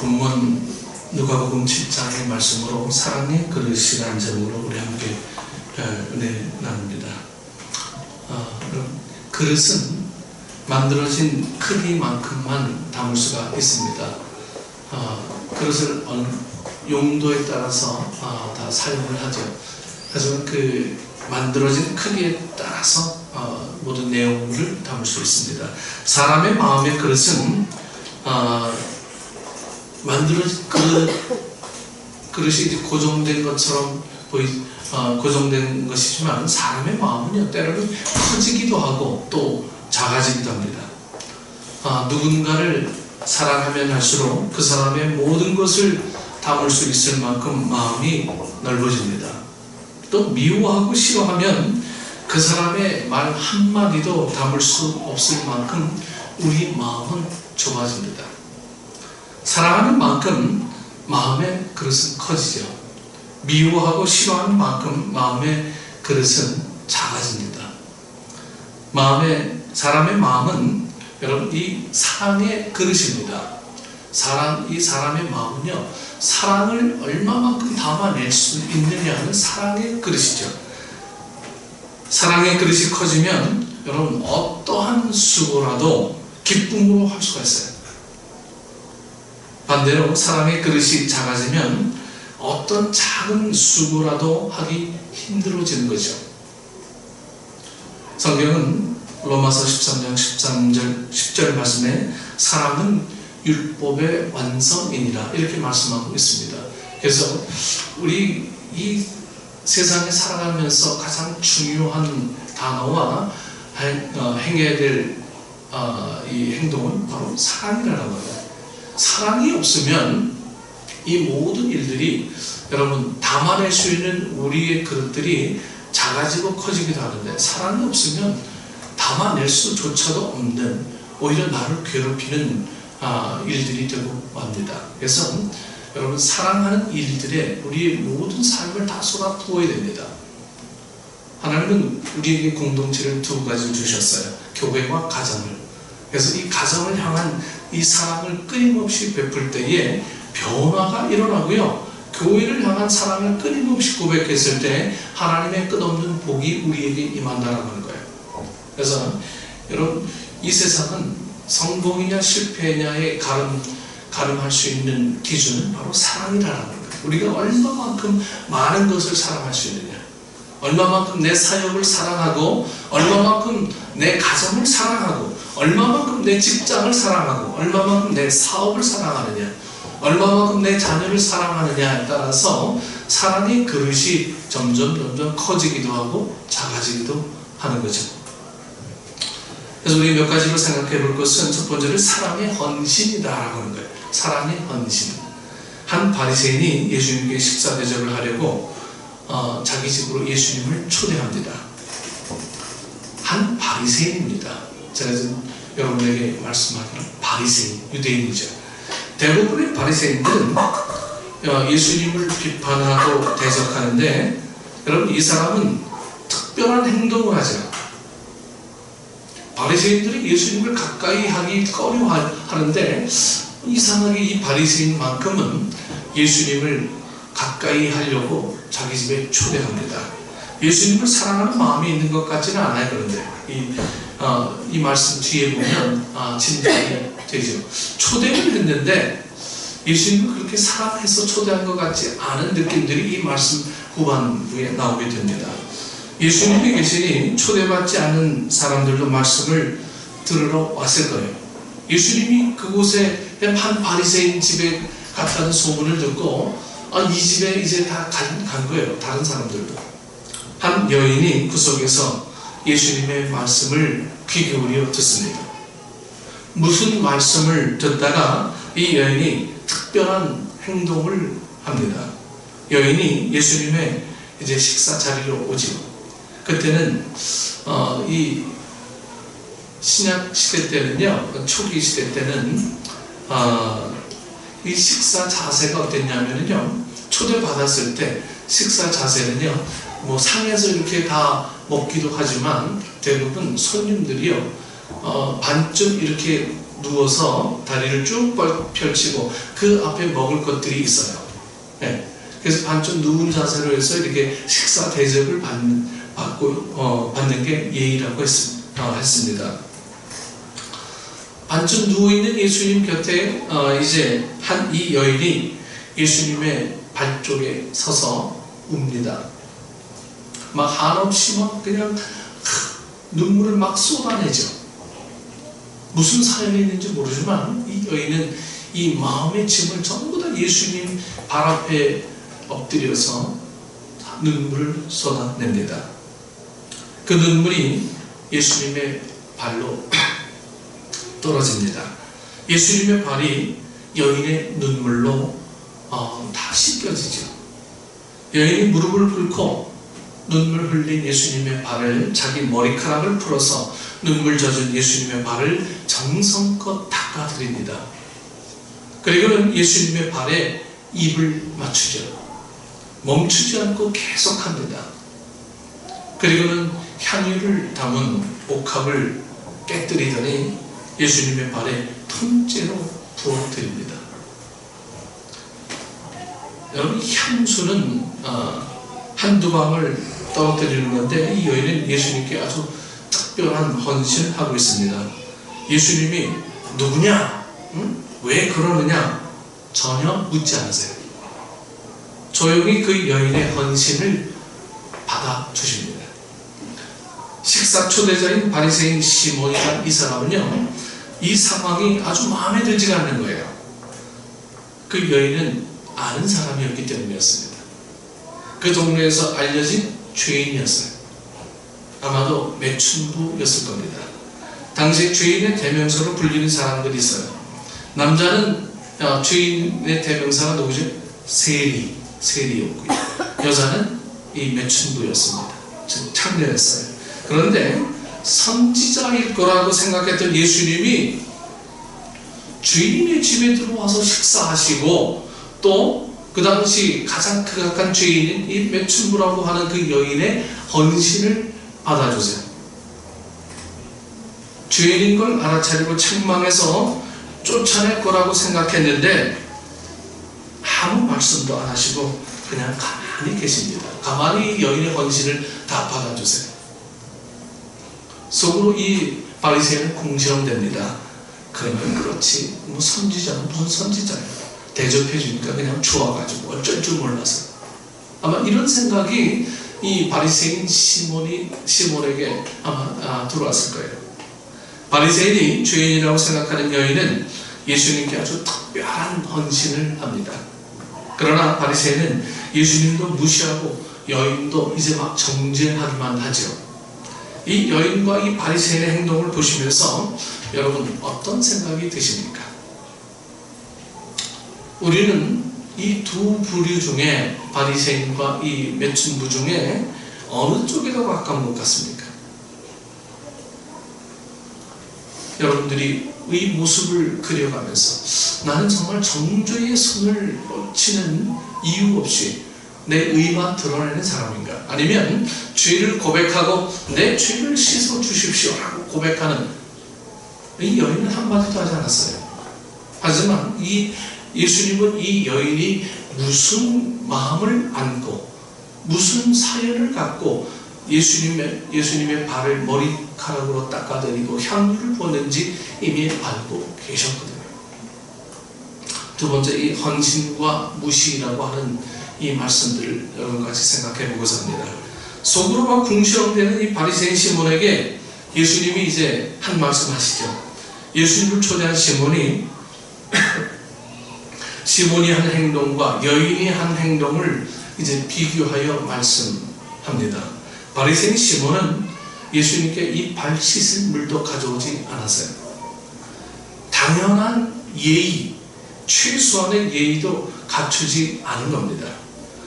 본문 누가복음 7장의 말씀으로 사랑의 그릇이라는 제목으로 우리 함께 은혜 나눕니다. 그릇은 만들어진 크기만큼만 담을 수가 있습니다. 그릇을 용도에 따라서 다 사용을 하죠. 그래서 그 만들어진 크기에 따라서 모든 내용을 담을 수 있습니다. 사람의 마음의 그릇은 만들어진 그릇이 고정된 것처럼 고정된 것이지만 사람의 마음은요, 때로는 커지기도 하고 또 작아지기도 합니다. 누군가를 사랑하면 할수록 그 사람의 모든 것을 담을 수 있을 만큼 마음이 넓어집니다. 또 미워하고 싫어하면 그 사람의 말 한마디도 담을 수 없을 만큼 우리 마음은 좁아집니다. 사랑하는 만큼 마음의 그릇은 커지죠. 미워하고 싫어하는 만큼 마음의 그릇은 작아집니다. 사람의 마음은 여러분 이 사랑의 그릇입니다. 이 사람의 마음은요, 사랑을 얼마만큼 담아낼 수 있느냐는 사랑의 그릇이죠. 사랑의 그릇이 커지면 여러분 어떠한 수고라도 기쁨으로 할 수가 있어요. 반대로 사랑의 그릇이 작아지면 어떤 작은 수고라도 하기 힘들어지는 거죠. 성경은 로마서 13장 10절 말씀에 사랑은 율법의 완성이니라 이렇게 말씀하고 있습니다. 그래서 우리 이 세상에 살아가면서 가장 중요한 단어와 행해야 될 이 행동은 바로 사랑이라는 거예요. 사랑이 없으면 이 모든 일들이 여러분 담아낼 수 있는 우리의 그릇들이 작아지고 커지기도 하는데, 사랑이 없으면 담아낼 수조차도 없는, 오히려 나를 괴롭히는 일들이 되고 맙니다. 그래서 여러분 사랑하는 일들에 우리의 모든 삶을 다 쏟아부어야 됩니다. 하나님은 우리에게 공동체를 두 가지를 주셨어요. 교회와 가정을. 그래서 이 가정을 향한 이 사랑을 끊임없이 베풀 때에 변화가 일어나고요, 교회를 향한 사랑을 끊임없이 고백했을 때 하나님의 끝없는 복이 우리에게 임한다라고 하는 거예요. 그래서 여러분 이 세상은 성공이냐 실패냐에 가름할 수 있는 기준은 바로 사랑이라는 거예요. 우리가 얼마만큼 많은 것을 사랑할 수 있느냐, 얼마만큼 내 사역을 사랑하고, 얼마만큼 내 가정을 사랑하고, 얼마만큼 내 직장을 사랑하고, 얼마만큼 내 사업을 사랑하느냐, 얼마만큼 내 자녀를 사랑하느냐에 따라서 사랑의 그릇이 점점 커지기도 하고 작아지기도 하는 거죠. 그래서 우리 몇 가지로 생각해 볼 것은, 첫 번째는 사랑의 헌신이다라고 하는 거예요. 사랑의 헌신. 한 바리새인이 예수님께 식사 대접을 하려고 자기 집으로 예수님을 초대합니다. 한 바리새인입니다. 제가 지금 여러분에게 말씀하기로 바리새인, 유대인이죠. 대부분의 바리새인들은 예수님을 비판하고 대적하는데, 여러분 이 사람은 특별한 행동을 하죠. 바리새인들이 예수님을 가까이 하기 꺼려하는데, 이상하게 이 바리새인만큼은 예수님을 가까이 하려고 자기 집에 초대합니다. 예수님을 사랑하는 마음이 있는 것 같지는 않아요. 그런데 이 말씀 뒤에 보면 진단이 되죠. 초대를 했는데 예수님을 그렇게 사랑해서 초대한 것 같지 않은 느낌들이 이 말씀 후반부에 나오게 됩니다. 예수님이 계시니 초대받지 않은 사람들도 말씀을 들으러 왔을 거예요. 예수님이 그곳에 한 바리새인 집에 갔다는 소문을 듣고 이 집에 이제 다 간 거예요. 다른 사람들도. 한 여인이 구석에서 예수님의 말씀을 귀 기울여 듣습니다. 무슨 말씀을 듣다가 이 여인이 특별한 행동을 합니다. 여인이 예수님의 이제 식사 자리로 오죠. 그때는 이 신약 시대 때는요, 초기 시대 때는 이 식사 자세가 어땠냐면요, 초대받았을 때 식사 자세는요, 뭐 상에서 이렇게 다 먹기도 하지만 대부분 손님들이요, 반쯤 이렇게 누워서 다리를 쭉 펼치고 그 앞에 먹을 것들이 있어요. 네. 그래서 반쯤 누운 자세로 해서 이렇게 식사 대접을 받는 게 예의라고 했습니다. 반쯤 누워있는 예수님 곁에 이제 이 여인이 예수님의 발 쪽에 서서 웁니다. 막 한없이 막 그냥 눈물을 막 쏟아내죠. 무슨 사연이 있는지 모르지만 이 여인은 이 마음의 짐을 전부 다 예수님 발 앞에 엎드려서 눈물을 쏟아냅니다. 그 눈물이 예수님의 발로 떨어집니다. 예수님의 발이 여인의 눈물로 다 씻겨지죠. 여인이 무릎을 꿇고 눈물 흘린 예수님의 발을 자기 머리카락을 풀어서 눈물 젖은 예수님의 발을 정성껏 닦아드립니다. 그리고는 예수님의 발에 입을 맞추죠. 멈추지 않고 계속합니다. 그리고는 향유를 담은 옥합을 깨뜨리더니 예수님의 발에 통째로 부어드립니다. 여러분, 향수는 한두 방울 떨어뜨리는 건데 이 여인은 예수님께 아주 특별한 헌신을 하고 있습니다. 예수님이 누구냐? 응? 왜 그러느냐? 전혀 묻지 않으세요. 조용히 그 여인의 헌신을 받아주십니다. 식사 초대자인 바리새인 시몬이라는 이 사람은요, 이 상황이 아주 마음에 들지가 않는 거예요. 그 여인은 아는 사람이었기 때문이었습니다. 그 동네에서 알려진 죄인이었어요. 아마도 매춘부였을 겁니다. 당시 죄인의 대명사로 불리는 사람들이 있어요. 남자는 죄인의 대명사가 누구죠? 세리였고요. 여자는 이 매춘부였습니다. 즉 창녀였어요. 그런데 선지자일 거라고 생각했던 예수님이 죄인의 집에 들어와서 식사하시고 또 그 당시 가장 극악한 죄인인 이 매춘부라고 하는 그 여인의 헌신을 받아주세요. 죄인인 걸 알아차리고 책망해서 쫓아낼 거라고 생각했는데 아무 말씀도 안 하시고 그냥 가만히 계십니다. 가만히 여인의 헌신을 다 받아주세요. 속으로 이 바리새인은 궁시렁댑니다. 그러면 그렇지, 뭐 선지자는 무슨 선지자예요? 대접해 주니까 그냥 좋아가지고 어쩔 줄 몰라서. 아마 이런 생각이 이 바리새인 시몬에게 아마 들어왔을 거예요. 바리새인이 죄인이라고 생각하는 여인은 예수님께 아주 특별한 헌신을 합니다. 그러나 바리새인은 예수님도 무시하고 여인도 이제 막 정죄하기만 하죠. 이 여인과 이 바리새인의 행동을 보시면서 여러분 어떤 생각이 드십니까? 우리는 이 두 부류 중에 바리새인과 이 매춘부 중에 어느 쪽에 더 가까운 것 같습니까? 여러분들이 이 모습을 그려가면서 나는 정말 정죄의 손을 놓치는 이유 없이 내 의만 드러내는 사람인가? 아니면 죄를 고백하고 내 죄를 씻어 주십시오 라고 고백하는, 이 여인은 한마디도 하지 않았어요. 하지만 예수님은 이 여인이 무슨 마음을 안고 무슨 사연을 갖고 예수님의 발을 머리카락으로 닦아드리고 향유를 부었는지 이미 알고 계셨거든요. 두 번째, 이 헌신과 무시라고 하는 이 말씀들을 여러분 같이 생각해 보고자 합니다. 속으로 막 궁시렁대는 이 바리새인 시몬에게 예수님이 이제 한 말씀 하시죠. 예수님을 초대한 시몬이 한 행동과 여인이 한 행동을 이제 비교하여 말씀합니다. 바리새인 시몬은 예수님께 이 발 씻을 물도 가져오지 않았어요. 당연한 예의, 최소한의 예의도 갖추지 않은 겁니다.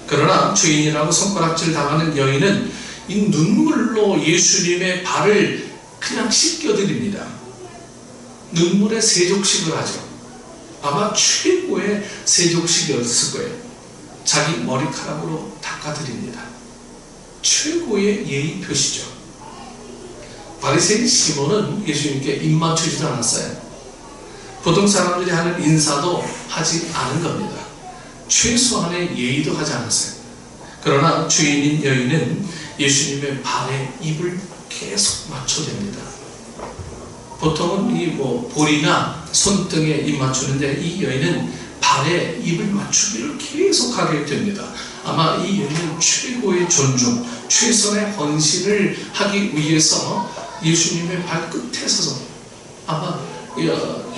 그러나 죄인이라고 손가락질 당하는 여인은 이 눈물로 예수님의 발을 그냥 씻겨드립니다. 눈물의 세족식을 하죠. 아마 최고의 세족식이었을 거예요. 자기 머리카락으로 닦아드립니다. 최고의 예의 표시죠. 바리새인 시몬은 예수님께 입 맞추지도 않았어요. 보통 사람들이 하는 인사도 하지 않은 겁니다. 최소한의 예의도 하지 않았어요. 그러나 주인인 여인은 예수님의 발에 입을 계속 맞춰댑니다. 보통은 이 볼이나 손등에 입 맞추는데 이 여인은 발에 입을 맞추기를 계속하게 됩니다. 아마 이 여인은 최고의 존중, 최선의 헌신을 하기 위해서 예수님의 발끝에 서서 아마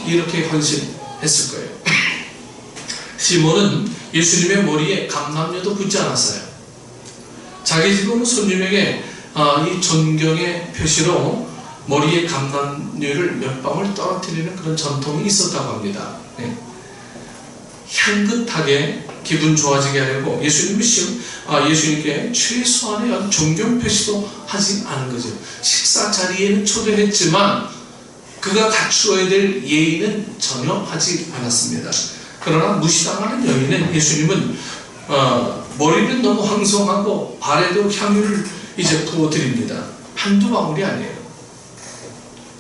이렇게 헌신했을 거예요. 시몬은 예수님의 머리에 감람류도 붙지 않았어요. 자기 집은 손님에게 이 존경의 표시로 머리에 감람류를 몇 방울 떨어뜨리는 그런 전통이 있었다고 합니다. 네. 향긋하게 기분 좋아지게 하려고 예수님께 최소한의 존경 표시도 하지 않은 거죠. 식사 자리에는 초대했지만 그가 갖추어야 될 예의는 전혀 하지 않았습니다. 그러나 무시당하는 여인은 예수님은 머리는 너무 황송하고 발에도 향유를 이제 부어드립니다. 한두 방울이 아니에요.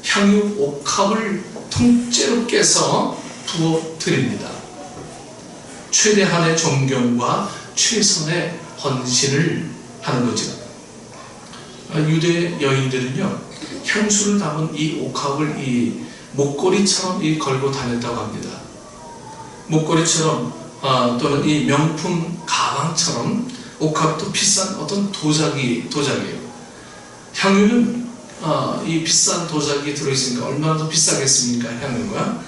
향유 옥합을 통째로 깨서 부어드립니다. 최대한의 존경과 최선의 헌신을 하는 거죠. 유대 여인들은요, 향수를 담은 이 옥합을 이 목걸이처럼 걸고 다녔다고 합니다. 목걸이처럼 또는 이 명품 가방처럼 옥합도 비싼 어떤 도자기예요. 향유는 이 비싼 도자기 들어있으니까 얼마나 더 비싸겠습니까? 향유가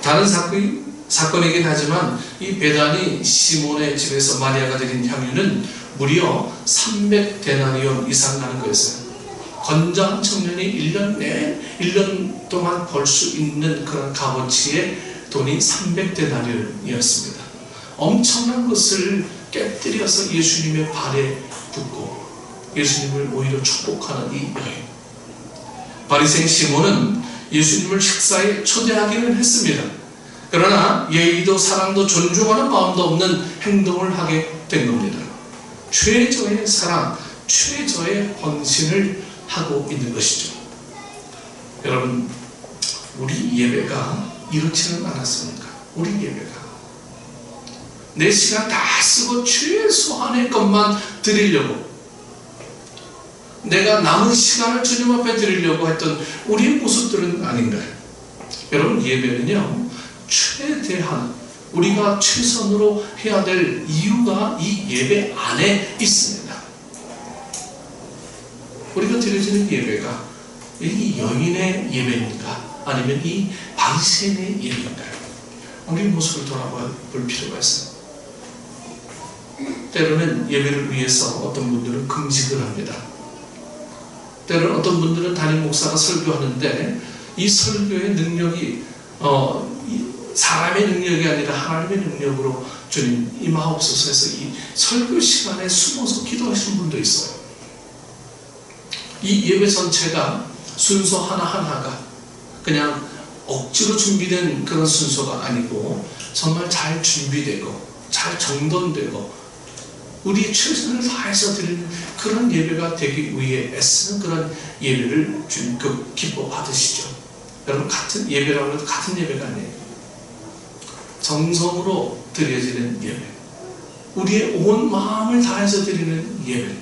다른 사건이긴 하지만 이 베다니 시몬의 집에서 마리아가 드린 향유는 무려 300데나리온 이상 나는 거였어요. 건장한 청년이 1년 동안 벌 수 있는 그런 값어치의 돈이 300데나리온이었습니다. 엄청난 것을 깨뜨려서 예수님의 발에 붓고 예수님을 오히려 축복하는 이 여인. 바리새인 시몬은 예수님을 식사에 초대하기는 했습니다. 그러나 예의도 사랑도 존중하는 마음도 없는 행동을 하게 된 겁니다. 최저의 사랑, 최저의 헌신을 하고 있는 것이죠. 여러분, 우리 예배가 이렇지는 않았습니까? 우리 예배가 내 시간 다 쓰고 최소한의 것만 드리려고, 내가 남은 시간을 주님 앞에 드리려고 했던 우리의 모습들은 아닌가요? 여러분, 예배는요, 최대한 우리가 최선으로 해야 될 이유가 이 예배 안에 있습니다. 우리가 드려지는 예배가 이 여인의 예배입니까? 아니면 이 바리새인의 예배인가요? 우리 모습을 돌아볼 필요가 있어요. 때로는 예배를 위해서 어떤 분들은 금식을 합니다. 때로는 어떤 분들은 담임 목사가 설교하는데 이 설교의 능력이 사람의 능력이 아니라 하나님의 능력으로 주님 임하옵소서 해서 이 설교 시간에 숨어서 기도하시는 분도 있어요. 이 예배 전체가 순서 하나하나가 그냥 억지로 준비된 그런 순서가 아니고 정말 잘 준비되고 잘 정돈되고 우리 최선을 다해서 드리는 그런 예배가 되기 위해 애쓰는 그런 예배를 주님 기뻐 받으시죠. 여러분, 같은 예배라고 해도 같은 예배가 아니에요. 정성으로 드려지는 예배, 우리의 온 마음을 다해서 드리는 예배.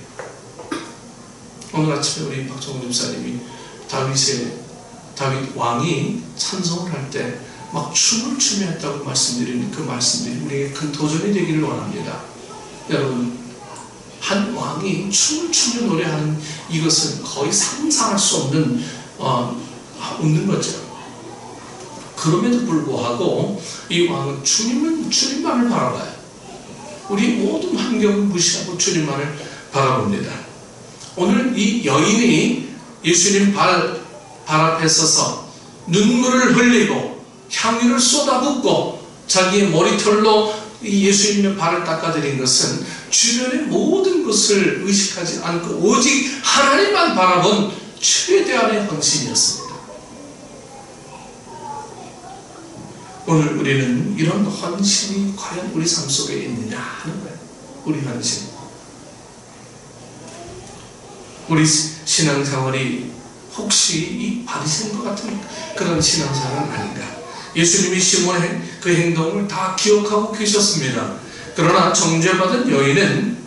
오늘 아침에 우리 박정훈 집사님이 다윗 왕이 찬송을 할 때 막 춤을 추며 했다고 말씀드리는 그 말씀들이 우리에게 큰 도전이 되기를 원합니다. 여러분, 한 왕이 춤을 추며 노래하는 이것은 거의 상상할 수 없는 거죠. 그럼에도 불구하고 이 왕은 주님만을 바라봐요. 우리 모든 환경을 무시하고 주님만을 바라봅니다. 오늘 이 여인이 예수님 발 앞에 서서 눈물을 흘리고 향유를 쏟아붓고 자기의 머리털로 이 예수님의 발을 닦아드린 것은 주변의 모든 것을 의식하지 않고 오직 하나님만 바라본 최대한의 헌신이었습니다. 오늘 우리는 이런 헌신이 과연 우리 삶 속에 있느냐 하는 거예요. 우리 헌신. 우리 신앙생활이 혹시 이 바리새인과 같은 그런 신앙생활은 아닌가? 예수님이 시몬의 그 행동을 다 기억하고 계셨습니다. 그러나 정죄받은 여인은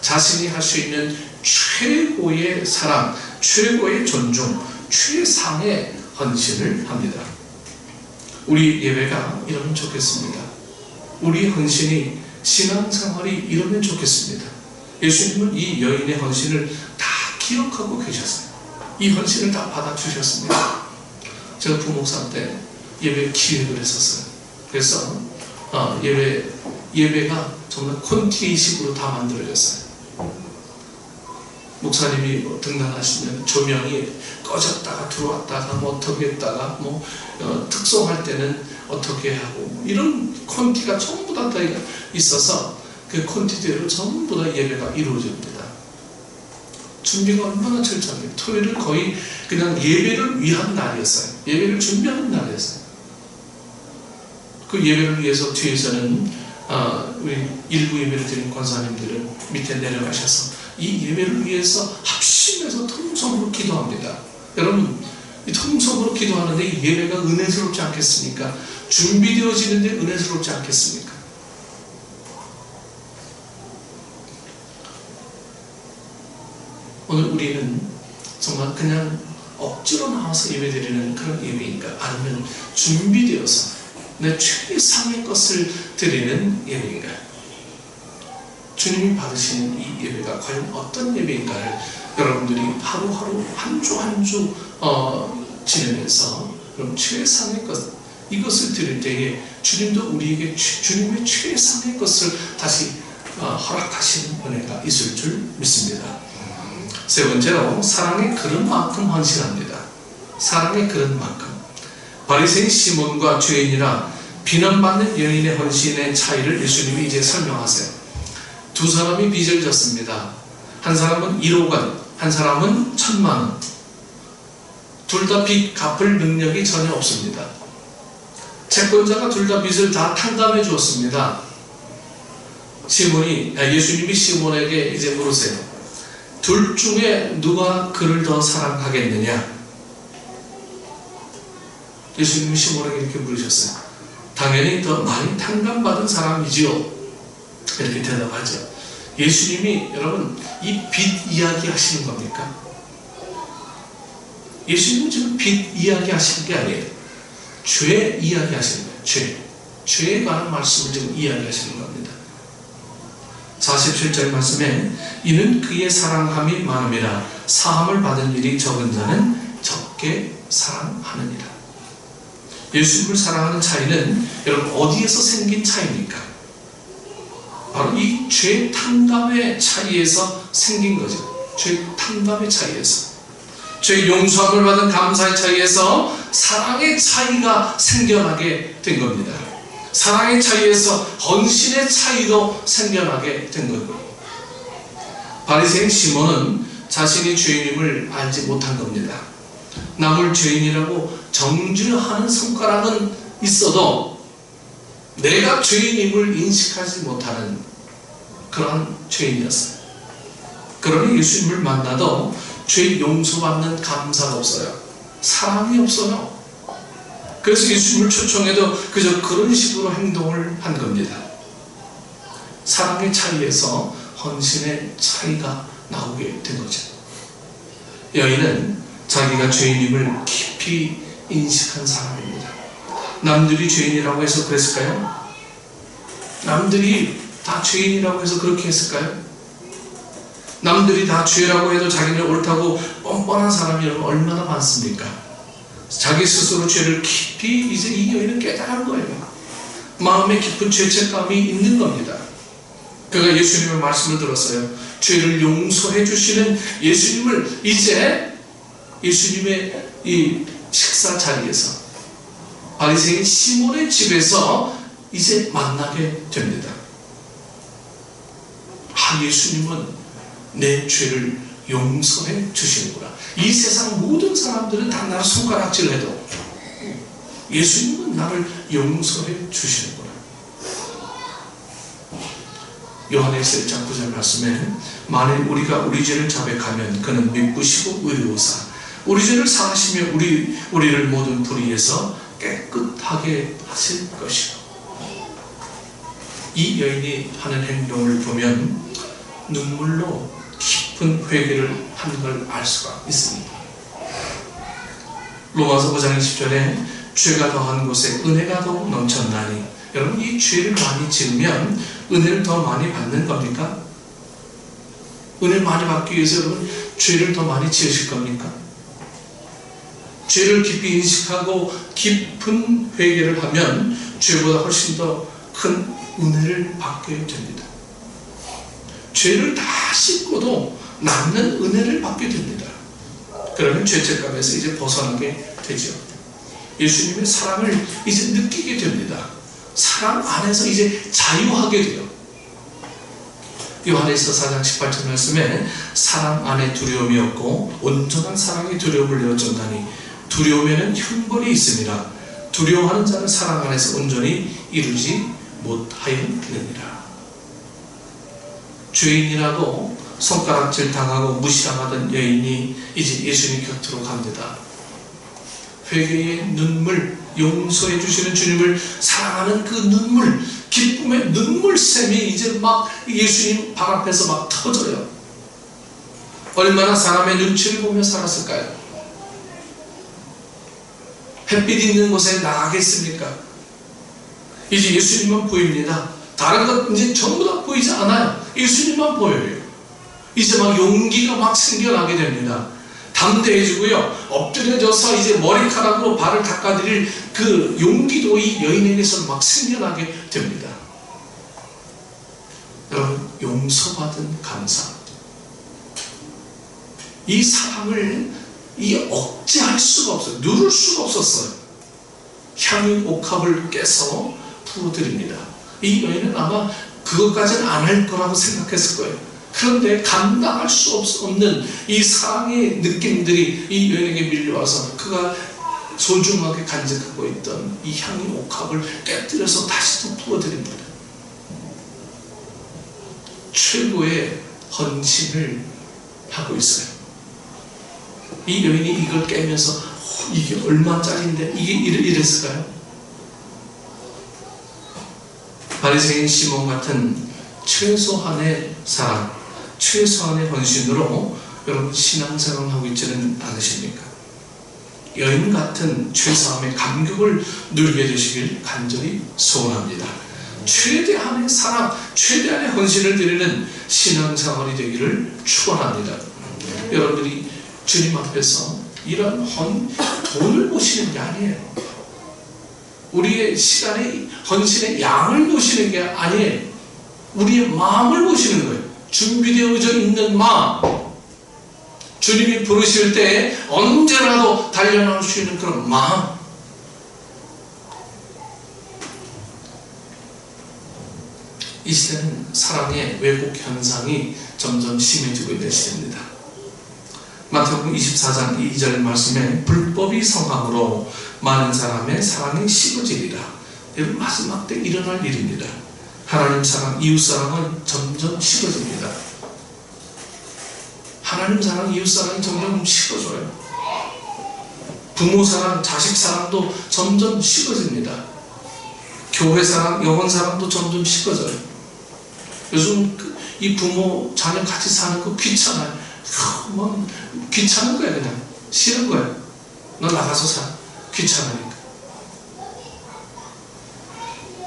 자신이 할 수 있는 최고의 사랑, 최고의 존중, 최상의 헌신을 합니다. 우리 예배가 이러면 좋겠습니다. 우리 헌신이 신앙생활이 이러면 좋겠습니다. 예수님은 이 여인의 헌신을 다 기억하고 계셨어요. 이 헌신을 다 받아주셨습니다. 제가 부목사 때 예배 기획을 했었어요. 그래서 예배가 정말 콘티식으로 다 만들어졌어요. 목사님이 등단하시면 조명이 꺼졌다가 들어왔다가 어떻게 했다가 특송할 때는 어떻게 하고 이런 콘티가 전부 다 있어서 그 콘티대로 전부 다 예배가 이루어집니다. 준비가 얼마나 철저합니까? 토요일은 거의 그냥 예배를 위한 날이었어요. 예배를 준비하는 날이었어요. 그 예배를 위해서 뒤에서는 우리 일부 예배를 드린 권사님들은 밑에 내려가셔서 이 예배를 위해서 합심해서 통성으로 기도합니다. 여러분, 이 통성으로 기도하는데 이 예배가 은혜스럽지 않겠습니까? 준비되어지는데 은혜스럽지 않겠습니까? 오늘 우리는 정말 그냥 억지로 나와서 예배드리는 그런 예배인가? 아니면 준비되어서 내 최상의 것을 드리는 예배인가? 주님이 받으시는 이 예배가 과연 어떤 예배인가를 여러분들이 하루하루 한 주 한 주 지내면서 그럼 최상의 것, 이것을 드릴 때에 주님도 우리에게 주님의 최상의 것을 다시 허락하시는 은혜가 있을 줄 믿습니다. 세 번째로 사랑의 그릇만큼 헌신합니다. 사랑의 그릇만큼. 바리새인 시몬과 죄인이라 비난받는 여인의 헌신의 차이를 예수님이 이제 설명하세요. 두 사람이 빚을 졌습니다. 한 사람은 1억 원, 한 사람은 1,000만 원. 둘 다 빚 갚을 능력이 전혀 없습니다. 채권자가 둘 다 빚을 다 탕감해 주었습니다. 예수님이 시몬에게 이제 물으세요. 둘 중에 누가 그를 더 사랑하겠느냐? 예수님이 시몬에게 이렇게 물으셨어요. 당연히 더 많이 탕감받은 사람이지요. 이렇게 대답하죠. 예수님이 여러분 이 빚 이야기 하시는 겁니까? 예수님은 지금 빚 이야기 하시는 게 아니에요. 죄 이야기 하시는 거예요. 죄에 관한 말씀을 지금 이야기 하시는 겁니다. 47절 말씀에 이는 그의 사랑함이 많음이라 사함을 받은 일이 적은 자는 적게 사랑하느니라. 예수님을 사랑하는 차이는 여러분 어디에서 생긴 차이입니까? 바로 이 죄 탕감의 차이에서 생긴 거죠. 죄 탕감의 차이에서. 죄 용서함을 받은 감사의 차이에서 사랑의 차이가 생겨나게 된 겁니다. 사랑의 차이에서 헌신의 차이도 생겨나게 된 겁니다. 바리새인 시몬은 자신이 죄인임을 알지 못한 겁니다. 남을 죄인이라고 정죄하는 성과랑은 있어도 내가 죄인임을 인식하지 못하는 그런 죄인이었어요. 그러니 예수님을 만나도 죄 용서받는 감사가 없어요. 사랑이 없어요. 그래서 예수님을 초청해도 그저 그런 식으로 행동을 한 겁니다. 사랑의 차이에서 헌신의 차이가 나오게 된 거죠. 여인은 자기가 죄인임을 깊이 인식한 사람입니다. 남들이 죄인이라고 해서 그랬을까요? 남들이 다 죄인이라고 해서 그렇게 했을까요? 남들이 다 죄라고 해도 자기는 옳다고 뻔뻔한 사람이 얼마나 많습니까? 자기 스스로 죄를 깊이 이제 이 여인은 깨달은 거예요. 마음에 깊은 죄책감이 있는 겁니다. 그가 예수님의 말씀을 들었어요. 죄를 용서해 주시는 예수님을 이제 예수님의 이 식사 자리에서 바리새인 시몬의 집에서 이제 만나게 됩니다. 예수님은 내 죄를 용서해 주시는구나. 이 세상 모든 사람들은 다 나를 손가락질해도 예수님은 나를 용서해 주시는구나. 요한일서 1장 9절 말씀에 만일 우리가 우리 죄를 자백하면 그는 믿으시고 의로우사 우리 죄를 사하시며 우리를 모든 불의에서 깨끗하게 하실 것이요. 이 여인이 하는 행동을 보면 눈물로 깊은 회개를 하는 걸 알 수가 있습니다. 로마서 5장 20절에 죄가 더한 곳에 은혜가 더욱 넘쳤나니, 여러분 이 죄를 많이 지으면 은혜를 더 많이 받는 겁니까? 은혜를 많이 받기 위해서 여러분 죄를 더 많이 지으실 겁니까? 죄를 깊이 인식하고 깊은 회개를 하면 죄보다 훨씬 더 큰 은혜를 받게 됩니다. 죄를 다 씻고도 남는 은혜를 받게 됩니다. 그러면 죄책감에서 이제 벗어나게 되죠. 예수님의 사랑을 이제 느끼게 됩니다. 사랑 안에서 이제 자유하게 돼요. 요한일서 4장 18절 말씀에 사랑 안에 두려움이 없고 온전한 사랑이 두려움을 내어준다니, 두려움에는 형벌이 있습니다. 두려워하는 자는 사랑 안에서 온전히 이루지 못하였느니라. 죄인이라도 손가락질 당하고 무시당하던 여인이 이제 예수님 곁으로 갑니다. 회개의 눈물, 용서해 주시는 주님을 사랑하는 그 눈물, 기쁨의 눈물샘이 이제 막 예수님 발 앞에서 막 터져요. 얼마나 사람의 눈치를 보며 살았을까요? 햇빛 있는 곳에 나가겠습니까? 이제 예수님만 보입니다. 다른 것 이제 전부 다 보이지 않아요. 예수님만 보여요. 이제 막 용기가 막 생겨나게 됩니다. 담대해지고요, 엎드려져서 이제 머리카락으로 발을 닦아드릴 그 용기도 이 여인에게서 막 생겨나게 됩니다. 여러분, 용서받은 감사, 이 사랑을 억제할 수가 없어요. 누를 수가 없었어요. 향유 옥합을 깨서 부어드립니다. 이 여인은 아마 그것까지는 안 할 거라고 생각했을 거예요. 그런데 감당할 수 없는 이 사랑의 느낌들이 이 여인에게 밀려와서 그가 소중하게 간직하고 있던 이 향유 옥합을 깨뜨려서 다시 또 부어드립니다. 최고의 헌신을 하고 있어요. 이 여인이 이걸 깨면서 이게 얼마짜리인데 이게 이랬을까요? 바리새인 시몬 같은 최소한의 사랑, 최소한의 헌신으로 여러분 신앙생활을 하고 있지는 않으십니까? 여인 같은 최소함의 감격을 누리게 되시길 간절히 소원합니다. 최대한의 사랑, 최대한의 헌신을 드리는 신앙생활이 되기를 축원합니다. 여러분들이 주님 앞에서 이런 돈을 보시는 게 아니에요. 우리의 시간의 헌신의 양을 보시는 게 아니에요. 우리의 마음을 보시는 거예요. 준비되어져 있는 마음. 주님이 부르실 때 언제라도 달려나올 수 있는 그런 마음. 이 시대는 사랑의 왜곡 현상이 점점 심해지고 있는 시대입니다. 마태복음 24장 2절 말씀에 불법이 성함으로 많은 사람의 사랑이 식어지리라. 여러분, 마지막 때 일어날 일입니다. 하나님 사랑, 이웃 사랑은 점점 식어집니다. 하나님 사랑, 이웃 사랑이 점점 식어져요. 부모 사랑, 자식 사랑도 점점 식어집니다. 교회 사랑, 영혼 사랑도 점점 식어져요. 요즘 이 부모, 자녀 같이 사는 거 귀찮아요. 뭐 귀찮은 거야. 그냥 싫은 거야. 너 나가서 사. 귀찮으니까.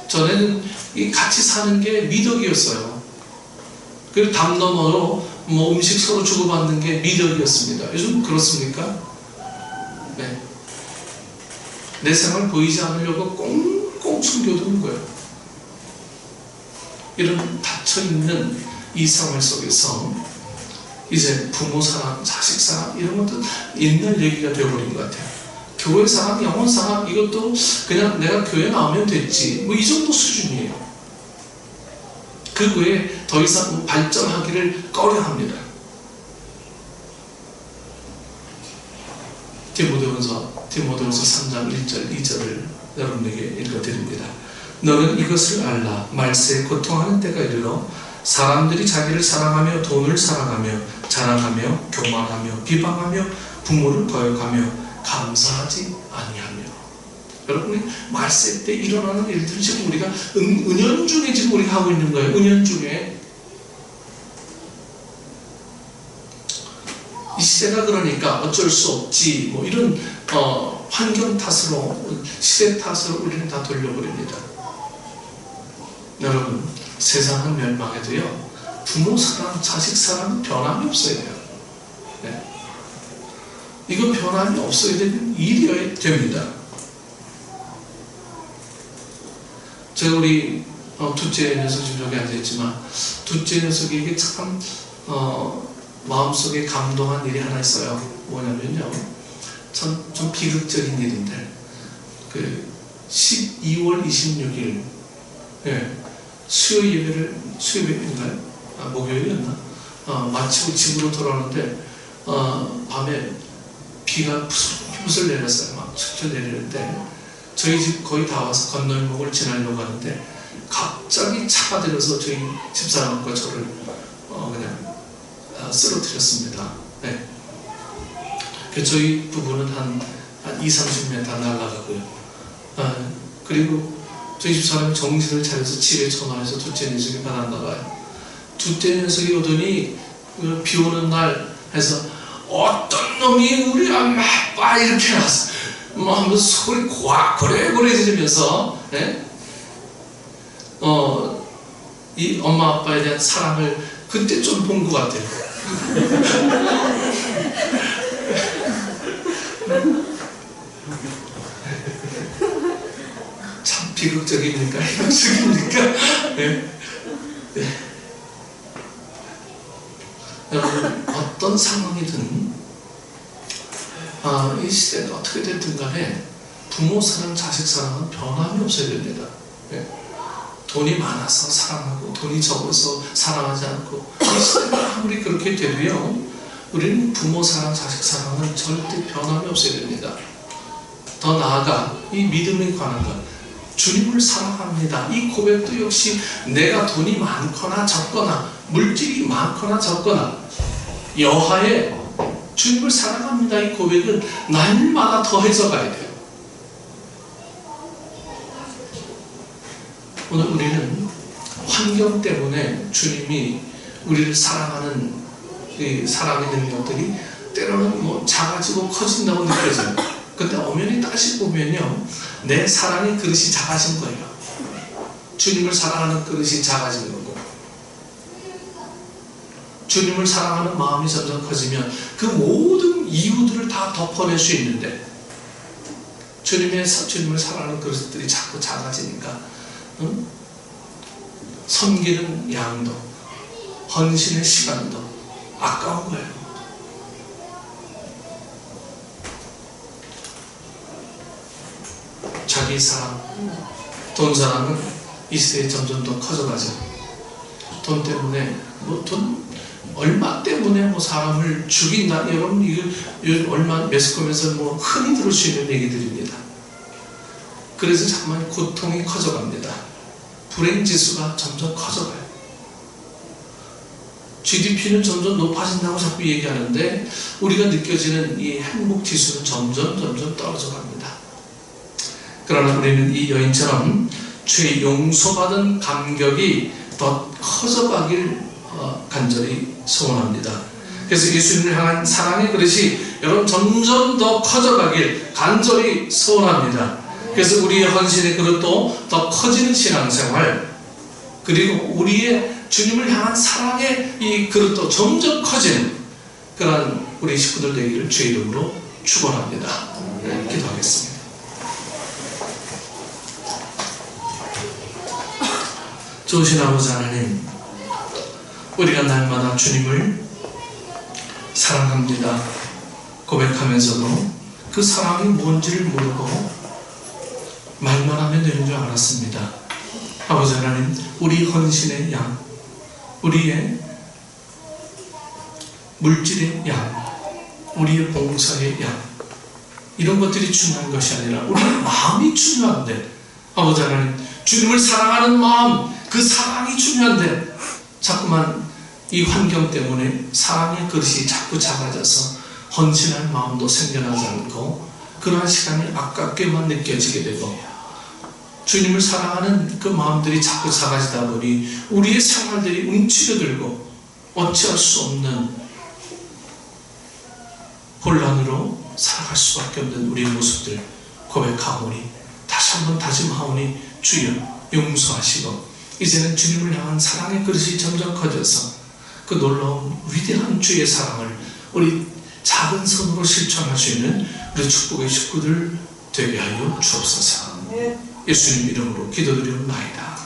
전에는 이 같이 사는 게 미덕이었어요. 그리고 담 너머로 뭐 음식 서로 주고받는 게 미덕이었습니다. 요즘 그렇습니까? 네. 내 생활 보이지 않으려고 꽁꽁 숨겨두는 거예요. 이런 닫혀있는 이 생활 속에서 이제 부모 사랑, 자식 사랑 이런 것도 옛날 얘기가 되어버린 것 같아요. 교회 사랑, 영혼 사랑 이것도 그냥 내가 교회 나오면 됐지 뭐 이 정도 수준이에요. 그 외에 더 이상 발전하기를 꺼려합니다. 디모데후서 3장 1절 2절을 여러분에게 읽어드립니다. 너는 이것을 알라. 말세에 고통하는 때가 이르러 사람들이 자기를 사랑하며 돈을 사랑하며 자랑하며 교만하며 비방하며 부모를 거역하며 감사하지 아니하며. 여러분이 말세 때 일어나는 일들을 지금 우리가 은연중에 지금 우리가 하고 있는 거예요. 은연중에. 이 시대가 그러니까 어쩔 수 없지 뭐 이런 환경 탓으로 시대 탓으로 우리는 다 돌려버립니다. 여러분 세상은 멸망해도요 부모 사랑, 자식 사랑은 변함이 없어야 돼요. 네. 이거 변함이 없어야 되는 일이어야 됩니다. 제가 우리 둘째 녀석 지금 여기 앉아있지만 둘째 녀석에게 참 마음속에 감동한 일이 하나 있어요. 뭐냐면요 좀 비극적인 일인데 12월 26일 수요 예배인가요? 목요일이었나? 마치고 집으로 돌아오는데 밤에 비가 부슬부슬 내렸어요. 막 툭툭 내리는데 저희 집 거의 다 와서 건널목을 지나려고 하는데 갑자기 차가 들어서 저희 집사람과 저를 그냥 쓰러뜨렸습니다. 네. 저희 부부는 한 20-30m 날아가고요. 그리고 저희 집사람이 정신을 차려서 집에 전화해서 둘째 녀석이 받았나 봐요. 둘째 녀석이 오더니 비 오는 날 해서 어떤 놈이 우리 엄마 아빠 이렇게 나서 뭐 하면서 소리 고래고래 지르면서 이 엄마 아빠에 대한 사랑을 그때 좀 본 것 같아요. 참 비극적입니까? 희극적입니까? 네. 여러분 어떤 상황이든 이 시대가 어떻게 됐든 간에 부모 사랑, 자식 사랑은 변함이 없어야 됩니다. 네. 돈이 많아서 사랑하고 돈이 적어서 사랑하지 않고 이 시대가 아무리 그렇게 돼도요 우리는 부모 사랑, 자식 사랑은 절대 변함이 없어야 됩니다. 더 나아가 이 믿음에 관한 것 주님을 사랑합니다. 이 고백도 역시 내가 돈이 많거나 적거나 물질이 많거나 적거나 여하에 주님을 사랑합니다. 이 고백은 날마다 더해져 가야 돼요. 오늘 우리는 환경 때문에 주님이 우리를 사랑하는 이 사랑의 능력들이 때로는 뭐 작아지고 커진다고 느껴져요. 근데 엄연히 따지고 보면요 내 사랑의 그릇이 작아진 거예요. 주님을 사랑하는 그릇이 작아진 거고 주님을 사랑하는 마음이 점점 커지면 그 모든 이유들을 다 덮어낼 수 있는데 주님을 사랑하는 그릇들이 자꾸 작아지니까 섬기는 양도 헌신의 시간도 아까운 거예요. 자기 사랑, 돈 사랑은 이 시대에 점점 더 커져가죠. 돈 때문에 돈 얼마 때문에 사람을 죽인다. 여러분 이거 얼마 매스컴에서 흔히 들을 수 있는 얘기들입니다. 그래서 정말 고통이 커져갑니다. 불행 지수가 점점 커져가요. GDP는 점점 높아진다고 자꾸 얘기하는데 우리가 느껴지는 이 행복 지수는 점점 떨어져 갑니다. 그러나 우리는 이 여인처럼 죄 용서받은 감격이 더 커져가길 간절히 소원합니다. 그래서 예수님을 향한 사랑의 그릇이 여러분 점점 더 커져가길 간절히 소원합니다. 그래서 우리의 헌신의 그릇도 더 커지는 신앙생활, 그리고 우리의 주님을 향한 사랑의 이 그릇도 점점 커지는 그런 우리 식구들 되기를 주의 이름으로 축원합니다. 네, 기도하겠습니다. 좋으신 아버지 하나님, 우리가 날마다 주님을 사랑합니다 고백하면서도 그 사랑이 뭔지를 모르고 말만 하면 되는 줄 알았습니다. 아버지 하나님, 우리 헌신의 양, 우리의 물질의 양, 우리의 봉사의 양, 이런 것들이 중요한 것이 아니라 우리의 마음이 중요한데, 아버지 하나님, 주님을 사랑하는 마음, 그 사랑이 중요한데 자꾸만 이 환경 때문에 사랑의 그릇이 자꾸 작아져서 헌신할 마음도 생겨나지 않고 그러한 시간이 아깝게만 느껴지게 되고 주님을 사랑하는 그 마음들이 자꾸 작아지다 보니 우리의 생활들이 움츠려들고 어찌할 수 없는 혼란으로 살아갈 수밖에 없는 우리의 모습들 고백하오니 다시 한번 다짐하오니 주여 용서하시고 이제는 주님을 향한 사랑의 그릇이 점점 커져서 그 놀라운 위대한 주의 사랑을 우리 작은 손으로 실천할 수 있는 우리 축복의 식구들 되게 하여 주옵소서. 예수님 이름으로 기도드리옵나이다.